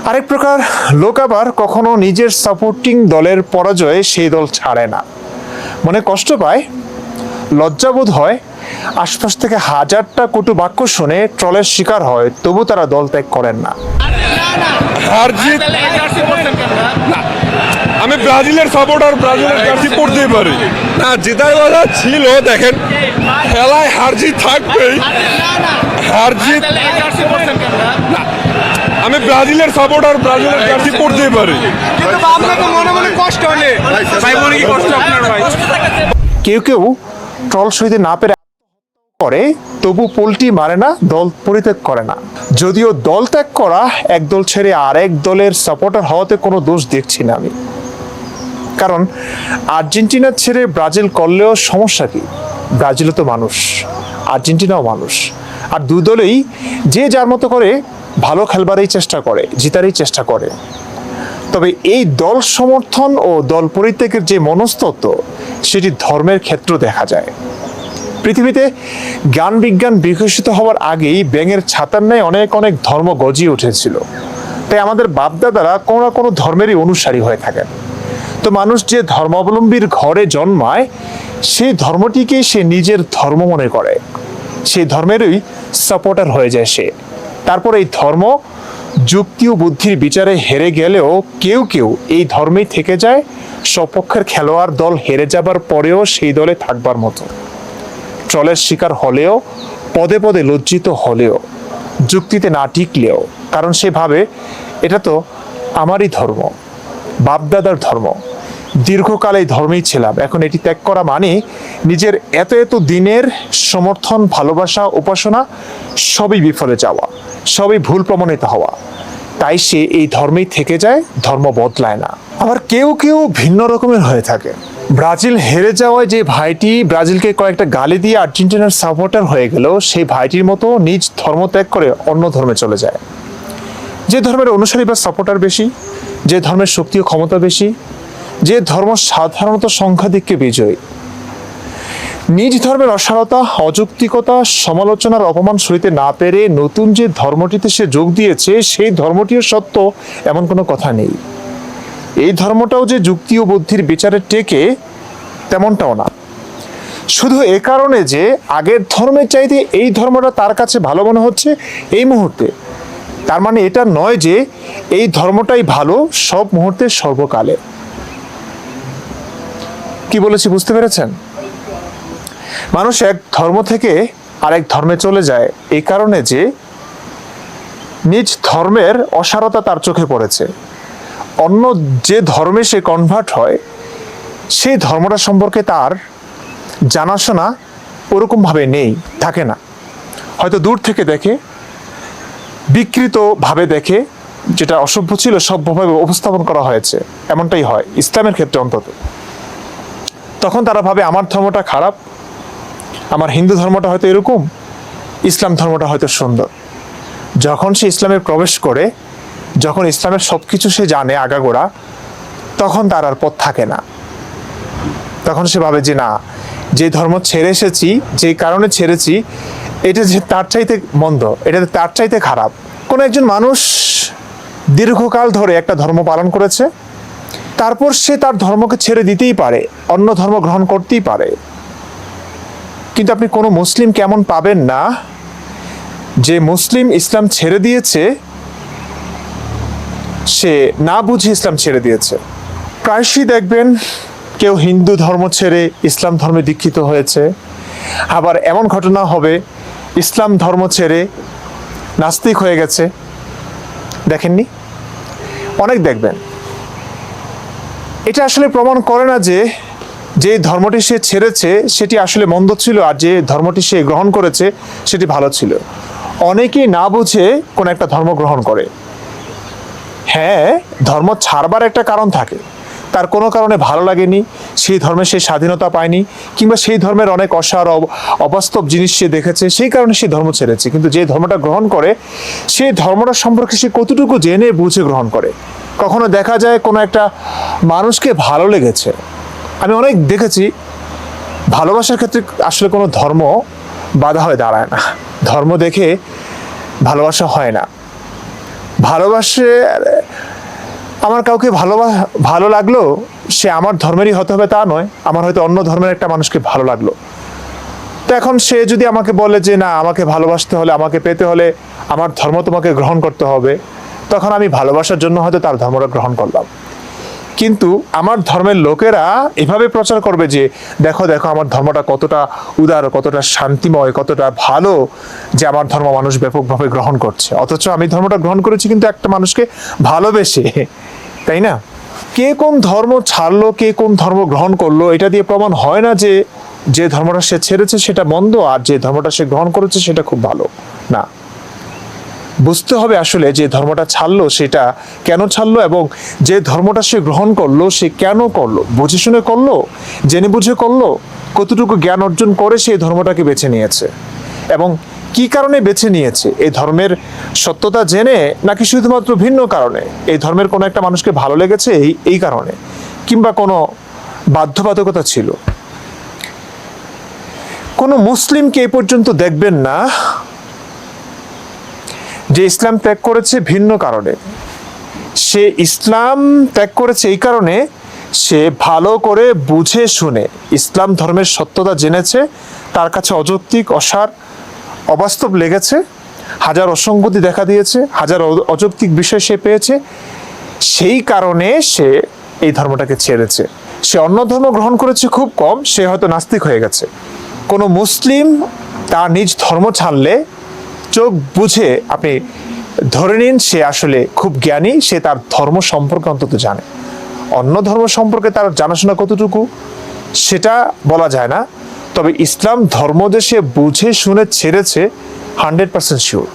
আরেক প্রকার লোক আবার কখনো নিজের সাপোর্টিং দলের পরাজয়ে সেই দল ছাড়ে না, মনে কষ্ট পায়, লজ্জাবোধ হয়, আশপাশ থেকে হাজারটা কটু বাক্য শুনে ট্রলের শিকার হয়, তবু তারা দল ত্যাগ করেন না। হার জিত আমি ব্রাজিলের সাপোর্টার, ব্রাজিলের জার্সি পড়তেই পারি না। জেতার কথা ছিল, দেখেন খেলায় হার জিত থাকবেই। হার জিত আমি ব্রাজিলের সাপোর্টার, ব্রাজিলের জার্সি পড়তেই পারি। কেউ কেউ ট্রল সইতে না পেরে করে, তবু পোল্টি মারে না, দল পরিত্যাগ করে না। যদিও দল ত্যাগ করা, এক দল ছেড়ে আরেক দলের সাপোর্টার হওয়াতে কোনো দোষ দেখছি না আমি। কারণ আর্জেন্টিনা ছেড়ে ব্রাজিল করলেও সমস্যা কি? ব্রাজিলও তো মানুষ, আর্জেন্টিনাও মানুষ। আর দুই দলেই যে যার মতো করে ভালো খেলবারই চেষ্টা করে, জিতারই চেষ্টা করে। তবে এই দল সমর্থন ও দল পরিত্যাগের যে মনস্তত্ত্ব, সেটি ধর্মের ক্ষেত্র দেখা যায়। পৃথিবীতে জ্ঞান বিজ্ঞান বিকশিত হওয়ার আগেই ব্যাঙের ছাতার ন্যায় অনেক অনেক ধর্ম গজিয়ে উঠেছিল। তাই আমাদের বাপদাদারা কোনো না কোনো ধর্মেরই অনুসারী হয়ে থাকেন। তো মানুষ যে ধর্মাবলম্বীর ঘরে জন্মায়, সেই ধর্মটিকেই সে নিজের ধর্ম মনে করে, সেই ধর্মেরই সাপোর্টার হয়ে যায় সে। তারপর এই ধর্ম যুক্তি ও বুদ্ধির বিচারে হেরে গেলেও কেউ কেউ এই ধর্মেই থেকে যায়, সপক্ষের খেলোয়াড় দল হেরে যাবার পরেও সেই দলে থাকবার মতো। ট্রলের শিকার হলেও, পদে পদে লজ্জিত হলেও, যুক্তিতে না টিকলেও, কারণ সে ভাবে এটা তো আমারই ধর্ম, বাপদাদার ধর্ম, দীর্ঘকাল এই ধর্মেই ছিলাম, এখন এটি ত্যাগ করা মানে নিজের এত এত দিনের সমর্থন, ভালোবাসা, উপাসনা সবই বিফলে যাওয়া, সবই ভুল প্রমাণিত হওয়া। তাই সে এই ধর্মেই থেকে যায়, ধর্ম বদলায় না। আবার কেউ কেউ ভিন্ন রকমের হয়ে থাকে। ব্রাজিল হেরে যাওয়ায় যে ভাইটি ব্রাজিলকে কয়েকটা গালি দিয়ে আর্জেন্টিনার সাপোর্টার হয়ে গেল, সেই ভাইটির মতো নিজ ধর্ম ত্যাগ করে অন্য ধর্মে চলে যায়। যে ধর্মের অনুসারী বা সাপোর্টার বেশি, যে ধর্মের শক্তি ও ক্ষমতা বেশি, যে ধর্ম সাধারণত সংখ্যাধিক্যে বিজয়ী, নিজ ধর্মের অসারতা, অযৌক্তিকতা, সমালোচনার অপমান সইতে না পেরে নতুন যে ধর্মটিতে সে যোগ দিয়েছে, সেই ধর্মটিও সত্য এমন কোনো কথা নেই। এই ধর্মটাও যে যুক্তি ও বুদ্ধির বিচারে টেকে, তেমনটাও না। শুধু এ কারণে যে আগের ধর্মের চাইতে এই ধর্মটা তার কাছে ভালো মনে হচ্ছে এই মুহূর্তে, তার মানে এটা নয় যে এই ধর্মটাই ভালো সব মুহূর্তে সর্বকালে। কি বলেছি বুঝতে পেরেছেন? মানুষ এক ধর্ম থেকে আরেক ধর্মে চলে যায় এই কারণে যে নিজ ধর্মের অসারতা তার চোখে পড়েছে। অন্য যে ধর্মে সে কনভার্ট হয়, সেই ধর্মটা সম্পর্কে তার জানাশোনা ওরকমভাবে নেই, থাকে না। হয়তো দূর থেকে দেখে, বিকৃতভাবে দেখে, যেটা অসভ্য ছিল সভ্যভাবে উপস্থাপন করা হয়েছে, এমনটাই হয় ইসলামের ক্ষেত্রে অন্তত। তখন তারা ভাবে আমার ধর্মটা খারাপ, আমার হিন্দু ধর্মটা হয়তো এরকম, ইসলাম ধর্মটা হয়তো সুন্দর। যখন সে ইসলামে প্রবেশ করে, যখন ইসলামের সব কিছু সে জানে আগাগোড়া, তখন তার আর পথ থাকে না। তখন সে ভাবে যে না, যে ধর্ম ছেড়ে এসেছি, যে কারণে ছেড়েছি, এটা যে তার চাইতে মন্দ, এটা তার চাইতে খারাপ। কোনো একজন মানুষ দীর্ঘকাল ধরে একটা ধর্ম পালন করেছে, তারপর সে তার ধর্মকে ছেড়ে দিতেই পারে, অন্য ধর্ম গ্রহণ করতেই পারে। কিন্তু আপনি কোনো মুসলিম কেমন পাবেন না যে মুসলিম ইসলাম ছেড়ে দিয়েছে, সে না বুঝে ইসলাম ছেড়ে দিয়েছে। প্রায়শই দেখবেন কেউ হিন্দু ধর্ম ছেড়ে ইসলাম ধর্মে দীক্ষিত হয়েছে, আবার এমন ঘটনা হবে ইসলাম ধর্ম ছেড়ে নাস্তিক হয়ে গেছে। দেখেননি? অনেক দেখবেন। এটা আসলে প্রমাণ করে না যে যে ধর্মটি সে ছেড়েছে সেটি আসলে মন্দ ছিল, আর যে ধর্মটি সে গ্রহণ করেছে সেটি ভালো ছিল। অনেকেই না বুঝে কোন একটা ধর্ম গ্রহণ করে। হ্যাঁ, ধর্ম ছাড়বার একটা কারণ থাকে, তার কোনো কারণে ভালো লাগেনি, সেই ধর্মে সে স্বাধীনতা পায়নি, কিংবা সেই ধর্মের অনেক অসার অবাস্তব জিনিস সে দেখেছে, সেই কারণে সে ধর্ম ছেড়েছে। কিন্তু যে ধর্মটা গ্রহণ করে, সেই ধর্মটা সম্পর্কে সে কতটুকু জেনে বুঝে গ্রহণ করে। কখনো দেখা যায় কোনো একটা মানুষকে ভালো লেগেছে, আমি অনেক দেখেছি, ভালোবাসার ক্ষেত্রে আসলে কোনো ধর্ম বাধা হয়ে দাঁড়ায় না। ধর্ম দেখে ভালোবাসা হয় না, ভালোবাসে, আমার কাউকে ভালো লাগলো সে আমার ধর্মেরই হতে হবে তা নয়, আমার হয়তো অন্য ধর্মের একটা মানুষকে ভালো লাগলো। তো এখন সে যদি আমাকে বলে যে না, আমাকে ভালোবাসতে হলে, আমাকে পেতে হলে আমার ধর্ম তোমাকে গ্রহণ করতে হবে, তখন আমি ভালোবাসার জন্য হয়তো তার ধর্মটা গ্রহণ করলাম। কিন্তু আমার ধর্মের লোকেরা এভাবে প্রচার করবে যে দেখো দেখো আমার ধর্মটা কতটা উদার, কতটা শান্তিময়, কতটা ভালো, যে আমার ধর্ম মানুষ ব্যাপকভাবে গ্রহণ করছে, অথচ আমি ধর্মটা গ্রহণ করেছি কিন্তু একটা মানুষকে ভালোবেসে, তাই না? কে কোন ধর্ম ছাড়লো, কে কোন ধর্ম গ্রহণ করলো, এটা দিয়ে প্রমাণ হয় না যে যে ধর্মটা সে ছেড়েছে সেটা মন্দ, আর যে ধর্মটা সে গ্রহণ করেছে সেটা খুব ভালো। না, বুঝতে হবে আসলে যে ধর্মটা ছাড়লো সেটা কেন ছাড়লো, এবং যে ধর্মটা সে গ্রহণ করলো সে কেন করলো, বুঝে শুনে করলো, জেনে বুঝে করলো, কতটুকু জ্ঞান অর্জন করে সেই ধর্মটাকে বেছে নিয়েছে, এবং কি কারণে বেছে নিয়েছে, এই ধর্মের সত্যতা জেনে নাকি শুধুমাত্র ভিন্ন কারণে, এই ধর্মের কোনো একটা মানুষকে ভালো লেগেছে এই কারণে, কিংবা কোনো বাধ্যবাধকতা ছিল। কোনো মুসলিমকে এই পর্যন্ত দেখবেন না যে ইসলাম ত্যাগ করেছে ভিন্ন কারণে। সে ইসলাম ত্যাগ করেছে এই কারণে সে ভালো করে বুঝে শুনে ইসলাম ধর্মের সত্যতা জেনেছে, তার কাছে অযৌক্তিক, অসার, অবাস্তব লেগেছে, হাজার অসঙ্গতি দেখা দিয়েছে, হাজার অযৌক্তিক বিষয় সে পেয়েছে, সেই কারণে সে এই ধর্মটাকে ছেড়েছে। সে অন্য ধর্ম গ্রহণ করেছে খুব কম, সে হয়তো নাস্তিক হয়ে গেছে। কোনো মুসলিম তার নিজ ধর্ম ছাড়লে চোখ বুঝে আপনি ধরে নিন সে আসলে খুব জ্ঞানী, সে তার ধর্ম সম্পর্কে অন্তত জানে। অন্য ধর্ম সম্পর্কে তার জানাশোনা কতটুকু সেটা বলা যায় না, তবে ইসলাম ধর্ম যে সে বুঝে শুনে ছেড়েছে 100% শিওর।